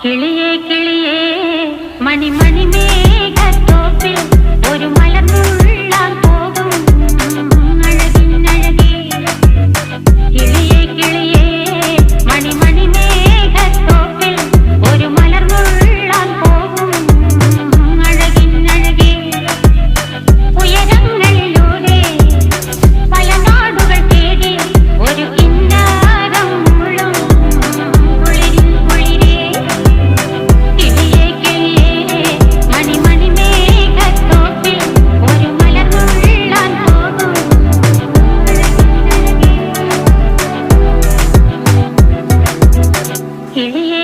കിളിയേ കിളിയേ മണി മേഘത്തോപ്പിൽ ഒരു മലർന്നുള്ളാൻ പോകും അഴകിനഴകേ. കിളിയേ കിളിയേ മണി മേഘത്തോപ്പിൽ ഒരു മലർന്നുള്ളാൻ പോകും അഴകിനഴകേ. ഉയരങ്ങളിലൂടെ പല നാടുകൾ തേടി ഒരു കിന്നാരം മുള്ളും കുളിരിൽ കുളിരേ. കിളിയേ കിളിയേ മണി മേഘത്തോപ്പിൽ ഒരു മലർന്നുള്ളാൻ പോകും അഴകിനഴകേ. കിളിയേ